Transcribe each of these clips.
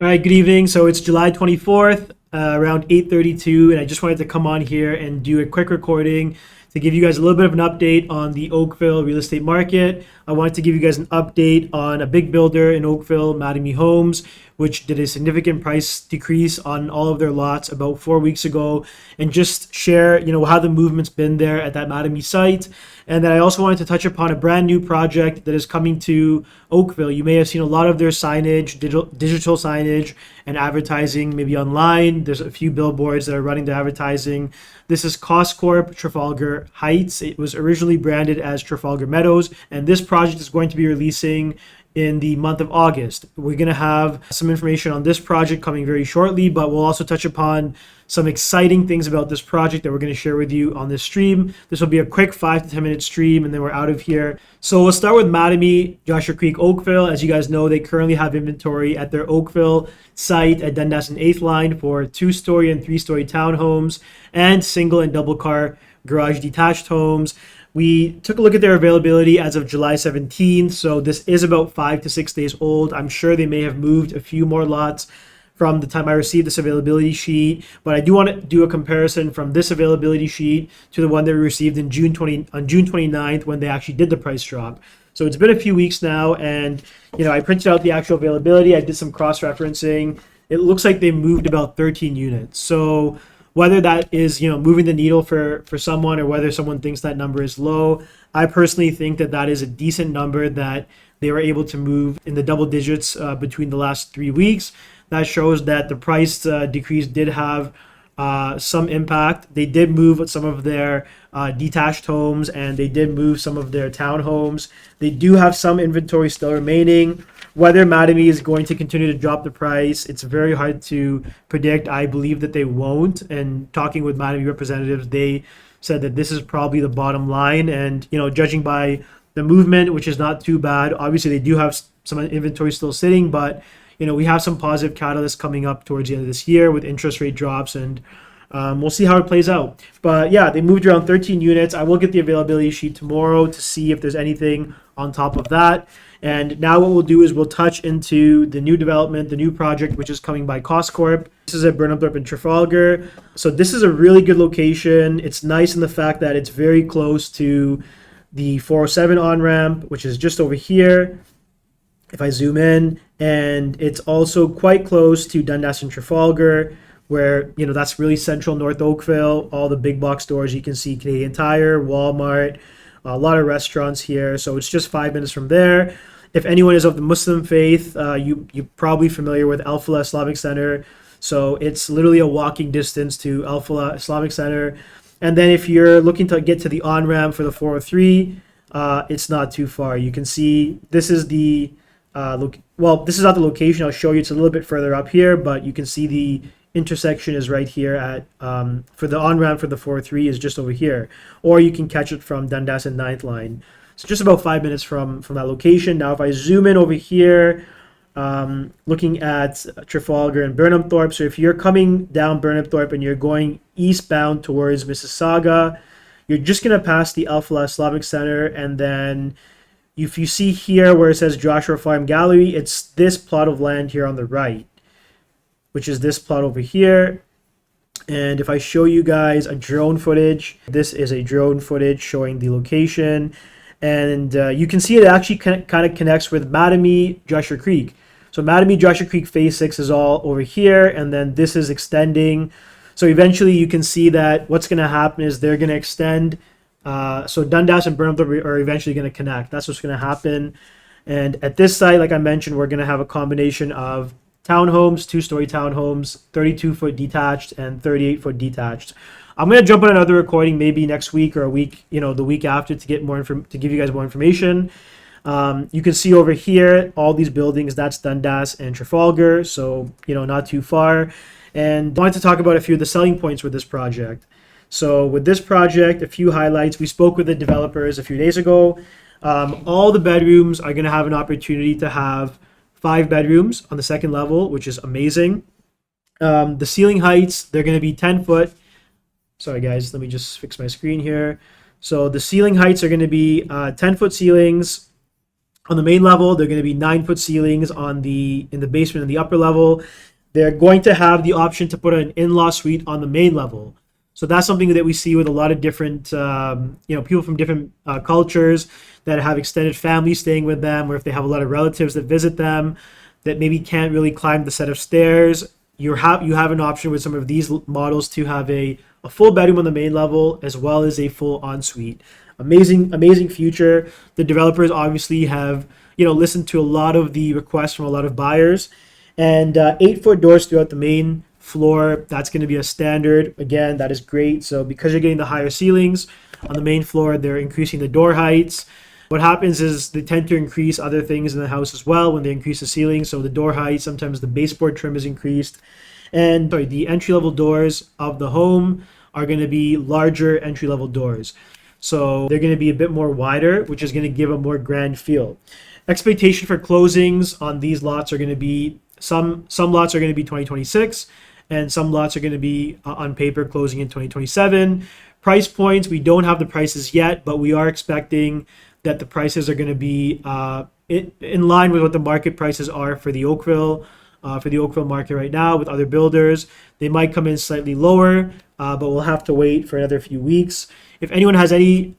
All right, good evening. So it's July 24th, around 8:32, and I just wanted to come on here and do a quick recording to give you guys a little bit of an update on the Oakville real estate market. I wanted to give you guys an update on a big builder in Oakville, Mattamy Homes, which did a significant price decrease on all of their lots about 4 weeks ago, and just share, how the movement's been there at that Mattamy site. And then I also wanted to touch upon a brand new project that is coming to Oakville. You may have seen a lot of their signage, digital signage and advertising, maybe online. There's a few billboards that are running the advertising. This is Coscorp Trafalgar Heights. It was originally branded as Trafalgar Meadows, and this project is going to be releasing in the month of August. We're going to have some information on this project coming very shortly, but we'll also touch upon some exciting things about this project that we're going to share with you on this stream. This will be a quick 5 to 10 minute stream, and then we're out of here. So we'll start with Mattamy, Joshua Creek, Oakville. As you guys know, they currently have inventory at their Oakville site at Dundas and 8th Line for 2-story and 3-story townhomes and single and double car garage detached homes. We took a look at their availability as of July 17th, so this is about 5 to 6 days old. I'm sure they may have moved a few more lots from the time I received this availability sheet, but I do want to do a comparison from this availability sheet to the one that we received on June 29th when they actually did the price drop. So it's been a few weeks now, and I printed out the actual availability. I did some cross-referencing. It looks like they moved about 13 units. So whether that is moving the needle for someone, or whether someone thinks that number is low, I personally think that that is a decent number that they were able to move in the double digits between the last 3 weeks. That shows that the price decrease did have some impact. They did move some of their detached homes, and they did move some of their townhomes. They do have some inventory still remaining. Whether Mattamy is going to continue to drop the price, it's very hard to predict. I believe that they won't. And talking with Mattamy representatives, they said that this is probably the bottom line. And, judging by the movement, which is not too bad, obviously they do have some inventory still sitting, but, we have some positive catalysts coming up towards the end of this year with interest rate drops, and we'll see how it plays out. But yeah, they moved around 13 units. I will get the availability sheet tomorrow to see if there's anything on top of that. And now what we'll do is we'll touch into the new development, the new project, which is coming by Coscorp. This is at Burnhamthorpe in Trafalgar. So this is a really good location. It's nice in the fact that it's very close to the 407 on-ramp, which is just over here, if I zoom in. And it's also quite close to Dundas and Trafalgar, where, that's really central North Oakville. All the big box stores, you can see Canadian Tire, Walmart, a lot of restaurants here. So it's just 5 minutes from there. If anyone is of the Muslim faith, you're probably familiar with Al-Falah Islamic Center. So it's literally a walking distance to Al-Falah Islamic Center. And then if you're looking to get to the on-ramp for the 403, it's not too far. You can see this is the, this is not the location. I'll show you. It's a little bit further up here, but you can see the intersection is right here at, for the on-ramp for the 403 is just over here. Or you can catch it from Dundas and 9th Line. It's just about 5 minutes from that location. Now, if I zoom in over here, looking at Trafalgar and Burnhamthorpe. So if you're coming down Burnhamthorpe and you're going eastbound towards Mississauga, you're just going to pass the Al-Falah Islamic Center. And then if you see here where it says Joshua Farm Gallery, it's this plot of land here on the right, which is this plot over here. And if I show you guys a drone footage, this is a drone footage showing the location. And you can see it actually kind of connects with Mattamy, Joshua Creek. So Mattamy, Joshua Creek Phase 6 is all over here, and then this is extending. So eventually you can see that what's going to happen is they're going to extend. So Dundas and Burnhamthorpe are eventually going to connect. That's what's going to happen. And at this site, like I mentioned, we're going to have a combination of townhomes, 2-story townhomes, 32-foot detached, and 38-foot detached. I'm going to jump on another recording maybe next week or a week, the week after, to get more to give you guys more information. You can see over here all these buildings. That's Dundas and Trafalgar, so not too far. And I wanted to talk about a few of the selling points with this project. So with this project, a few highlights. We spoke with the developers a few days ago. All the bedrooms are going to have an opportunity to have 5 bedrooms on the second level, which is amazing. The ceiling heights, they're going to be 10 foot. Sorry guys, let me just fix my screen here. So the ceiling heights are going to be 10-foot ceilings. On the main level, they're going to be 9-foot ceilings in the basement and the upper level. They're going to have the option to put an in-law suite on the main level. So that's something that we see with a lot of different, people from different cultures that have extended families staying with them, or if they have a lot of relatives that visit them that maybe can't really climb the set of stairs. You have an option with some of these models to have a full bedroom on the main level as well as a full ensuite. Amazing feature. The developers obviously have listened to a lot of the requests from a lot of buyers, and 8-foot doors throughout the main floor. That's going to be a standard. Again, that is great. So because you're getting the higher ceilings on the main floor, they're increasing the door heights. What happens is they tend to increase other things in the house as well when they increase the ceiling. So the door height, sometimes the baseboard trim is increased. And the entry-level doors of the home are going to be larger entry-level doors. So they're going to be a bit more wider, which is going to give a more grand feel. Expectation for closings on these lots are going to be, some lots are going to be 2026, and some lots are going to be on paper closing in 2027. Price points, we don't have the prices yet, but we are expecting that the prices are going to be in line with what the market prices are for the Oakville market right now with other builders. They might come in slightly lower, but we'll have to wait for another few weeks. If anyone has any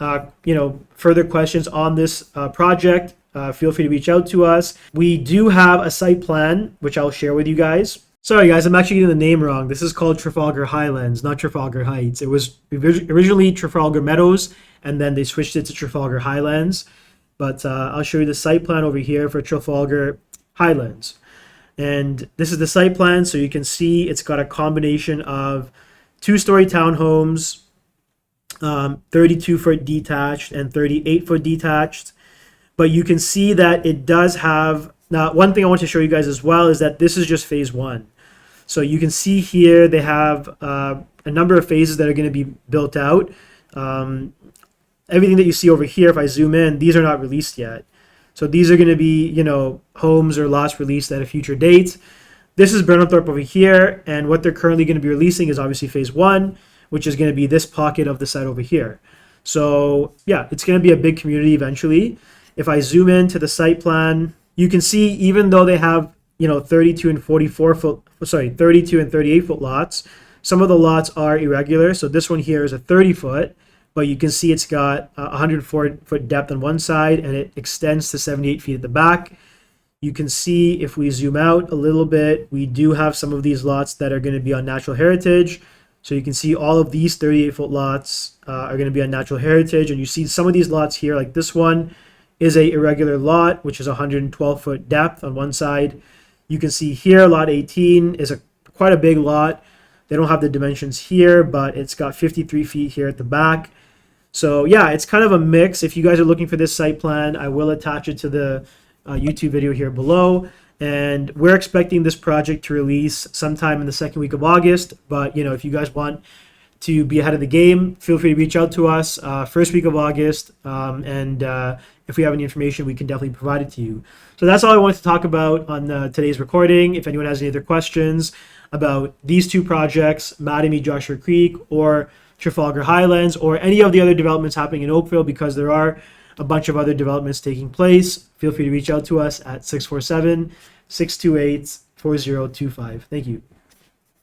further questions on this project, feel free to reach out to us. We do have a site plan, which I'll share with you guys. Sorry guys, I'm actually getting the name wrong. This is called Trafalgar Highlands, not Trafalgar Heights. It was originally Trafalgar Meadows, and then they switched it to Trafalgar Highlands. But I'll show you the site plan over here for Trafalgar Highlands. And this is the site plan, so you can see it's got a combination of 2-story townhomes, 32-foot detached and 38-foot detached. But you can see that it does have, now one thing I want to show you guys as well is that this is just phase 1. So you can see here they have a number of phases that are going to be built out. Everything that you see over here, if I zoom in, these are not released yet. So these are going to be, homes or lots released at a future date. This is Burnhamthorpe over here, and what they're currently going to be releasing is obviously phase 1, which is going to be this pocket of the site over here. So yeah, it's going to be a big community eventually. If I zoom in to the site plan, you can see even though they have 32 and 38 foot lots, some of the lots are irregular. So this one here is a 30 foot, but you can see it's got 104 foot depth on one side and it extends to 78 feet at the back. You can see if we zoom out a little bit, we do have some of these lots that are going to be on natural heritage. So you can see all of these 38 foot lots are going to be on natural heritage, and you see some of these lots here, like this one is a irregular lot, which is 112 foot depth on one side. You can see here, lot 18 is quite a big lot. They don't have the dimensions here, but it's got 53 feet here at the back. So yeah, it's kind of a mix. If you guys are looking for this site plan, I will attach it to the YouTube video here below. And we're expecting this project to release sometime in the second week of August. But if you guys want to be ahead of the game, feel free to reach out to us first week of August. And if we have any information, we can definitely provide it to you. So that's all I wanted to talk about on today's recording. If anyone has any other questions about these two projects, Mattamy, Joshua Creek, or Trafalgar Highlands, or any of the other developments happening in Oakville, because there are a bunch of other developments taking place, feel free to reach out to us at 647-628-4025. Thank you.